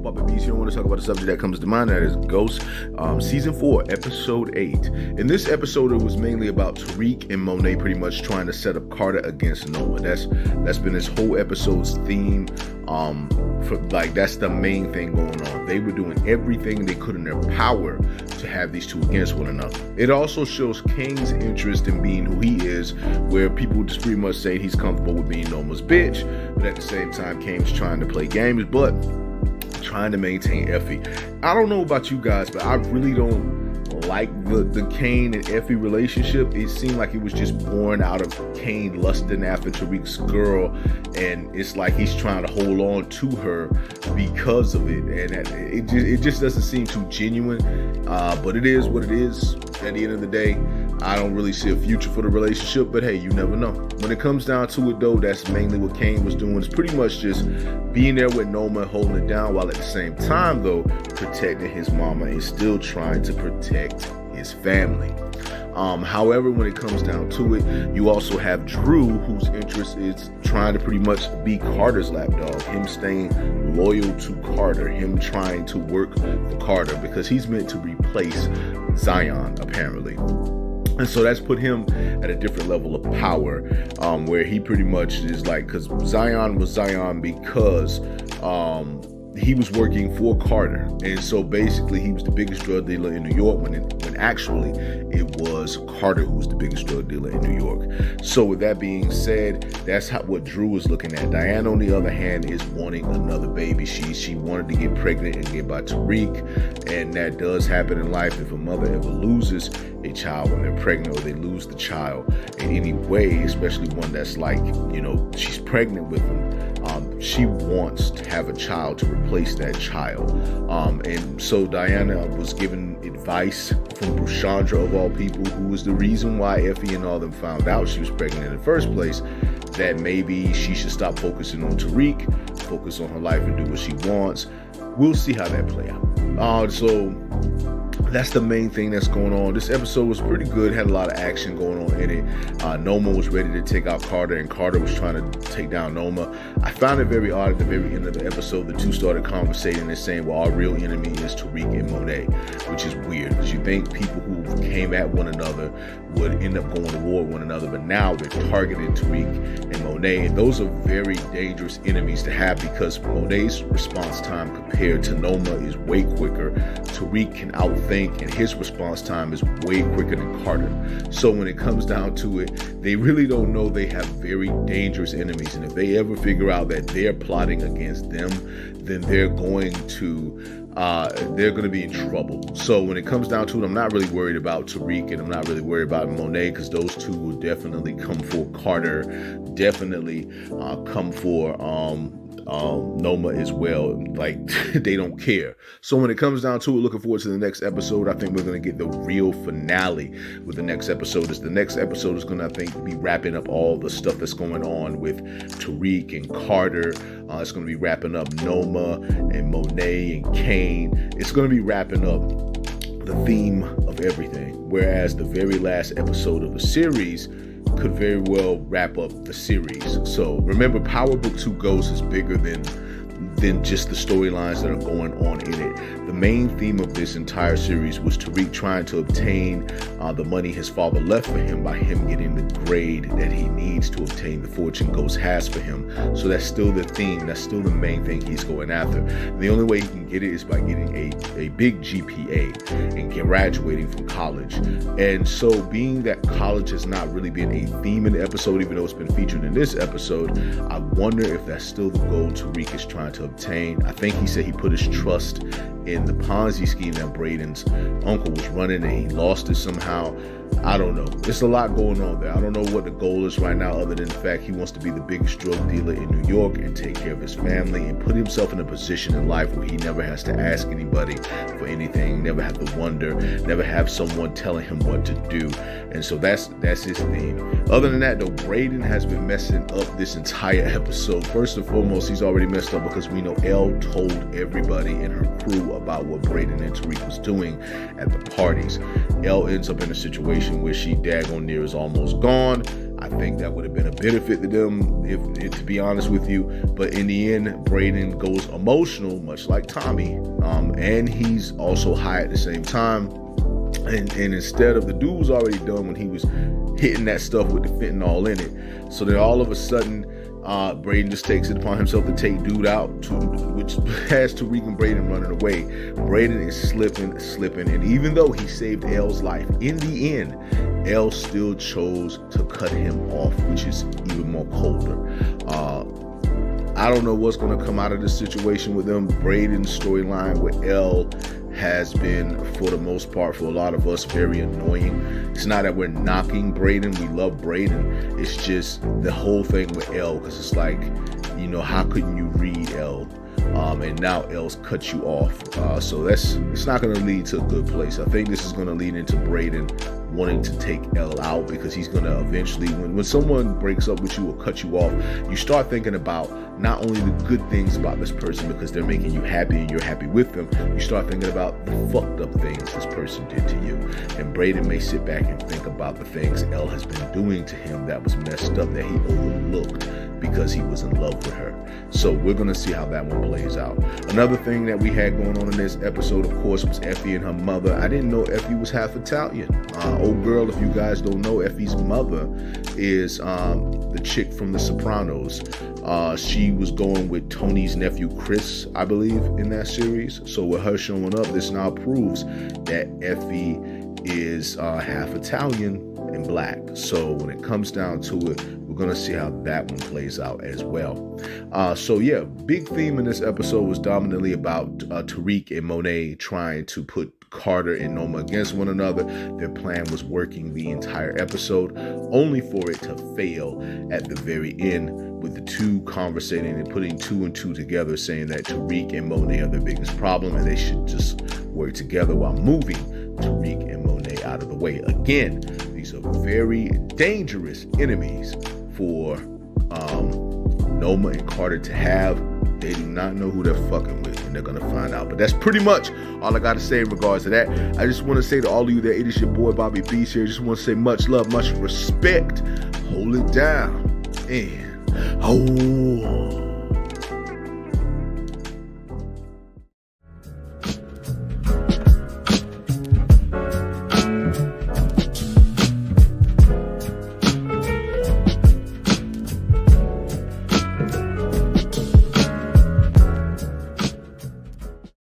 people, Papa Beast here. I want to talk about a subject that comes to mind, that is Ghost, Season 4, Episode 8. In this episode, it was mainly about Tariq and Monet pretty much trying to set up Carter against Noah. That's been this whole episode's theme. That's the main thing going on. They were doing everything they could in their power to have these two against one another. It also shows Kane's interest in being who he is, where people just pretty much say he's comfortable with being Noma's bitch, but at the same time, Kane's trying to play games, but trying to maintain Effie. I don't know about you guys, but I really don't like the Kane and Effie relationship. It seemed like it was just born out of Kane lusting after Tariq's girl, and it's like he's trying to hold on to her because of it, and it just doesn't seem too genuine, but it is what it is. At the end of the day, I don't really see a future for the relationship, but hey, you never know. When it comes down to it though, that's mainly what Kane was doing. It's pretty much just being there with Noma, holding it down, while at the same time though, protecting his mama and still trying to protect his family. However, when it comes down to it, you also have Drew, whose interest is trying to pretty much be Carter's lapdog, him staying loyal to Carter, him trying to work for Carter because he's meant to replace Zion, apparently. And so that's put him at a different level of power, where he pretty much is like, because Zion was Zion because he was working for Carter, and so basically he was the biggest drug dealer in New York when actually it was Carter who was the biggest drug dealer in New York. So with that being said, that's what Drew was looking at. Diana, on the other hand, is wanting another baby. She wanted to get pregnant and get by Tariq, and that does happen in life. If a mother ever loses a child when they're pregnant, or they lose the child in any way, especially one that's like, she's pregnant with him, she wants to have a child to replace that child. And so Diana was given advice from Brushandra, of all people, who was the reason why Effie and all them found out she was pregnant in the first place, that maybe she should stop focusing on Tariq, focus on her life and do what she wants. We'll see how that play out. So that's the main thing that's going on. This episode was pretty good, had a lot of action going on in it. Noma was ready to take out Carter, and Carter was trying to take down Noma. I found it very odd at the very end of the episode, the two started conversating and saying, well, our real enemy is Tariq and Monet, which is weird, because you think people who came at one another would end up going to war with one another, but now they're targeting Tariq and Monet, and those are very dangerous enemies to have, because Monet's response time compared to Noma is way quicker. Tariq can outthink, and his response time is way quicker than Carter. So when it comes down to it, they really don't know they have very dangerous enemies, and if they ever figure out that they're plotting against them, then they're going to be in trouble. So when it comes down to it, I'm not really worried about Tariq, and I'm not really worried about Monet, because those two will definitely come for Carter, definitely come for Noma as well. Like, they don't care. So when it comes down to it, looking forward to the next episode. I think we're going to get the real finale with the next episode. The next episode is going to, I think, be wrapping up all the stuff that's going on with Tariq and Carter. It's going to be wrapping up Noma and Monet and Kane. It's going to be wrapping up the theme of everything. Whereas the very last episode of the series could very well wrap up the series. So remember, Power Book 2 Ghost is bigger than just the storylines that are going on in it. The main theme of this entire series was Tariq trying to obtain the money his father left for him by him getting the grade that he needs to obtain the fortune Ghost has for him. So that's still the theme. That's still the main thing he's going after. And the only way he can get it is by getting a big GPA and graduating from college. And so being that college has not really been a theme in the episode, even though it's been featured in this episode, I wonder if that's still the goal Tariq is trying to obtain. I think he said he put his trust in the Ponzi scheme that Brayden's uncle was running, and he lost it somehow. I don't know. There's a lot going on there. I don't know what the goal is right now, other than the fact he wants to be the biggest drug dealer in New York and take care of his family and put himself in a position in life where he never has to ask anybody for anything, never have to wonder, never have someone telling him what to do. And so that's his theme. Other than that though, Brayden has been messing up this entire episode. First and foremost, he's already messed up because we know Elle told everybody in her crew about what Brayden and Tariq was doing at the parties. Elle ends up in a situation where she daggone near is almost gone. I think that would have been a benefit to them, if to be honest with you. But in the end, Brayden goes emotional, much like Tommy, and he's also high at the same time. And instead of, the dude was already done when he was hitting that stuff with the fentanyl in it. So then all of a sudden, Brayden just takes it upon himself to take dude out, which has Tariq and Brayden running away. Brayden is slipping, and even though he saved Elle's life, in the end, Elle still chose to cut him off, which is even more colder. I don't know what's going to come out of this situation with them. Brayden's storyline with Elle has been, for the most part, for a lot of us, very annoying. It's not that we're knocking Brayden. We love Brayden. It's just the whole thing with Elle, because it's like, you know, how couldn't you read Elle? And now Elle's cut you off. So it's not going to lead to a good place. I think this is going to lead into Brayden wanting to take Elle out, because he's going to eventually, when someone breaks up with you or cuts you off, you start thinking about not only the good things about this person because they're making you happy and you're happy with them, you start thinking about the fucked up things this person did to you. And Brayden may sit back and think about the things Elle has been doing to him that was messed up, that he overlooked because he was in love with her. So we're going to see how that one plays out. Another thing that we had going on in this episode, of course, was Effie and her mother. I didn't know Effie was half Italian. Old girl, if you guys don't know, Effie's mother is the chick from The Sopranos. She was going with Tony's nephew Chris, I believe, in that series. So with her showing up, this now proves that Effie is half Italian and black. So when it comes down to it, we're going to see how that one plays out as well. So yeah, big theme in this episode was dominantly about Tariq and Monet trying to put Carter and Noma against one another. Their plan was working the entire episode, only for it to fail at the very end, with the two conversating and putting two and two together, saying that Tariq and Monet are their biggest problem and they should just work together while moving Tariq and Monet out of the way. Again, these are very dangerous enemies for Noma and Carter to have. They do not know who they're fucking with, and they're gonna find out. But that's pretty much all I gotta say in regards to that. I just want to say to all of you that it is your boy Bobby Beast here. Just want to say much love, much respect. Hold it down, and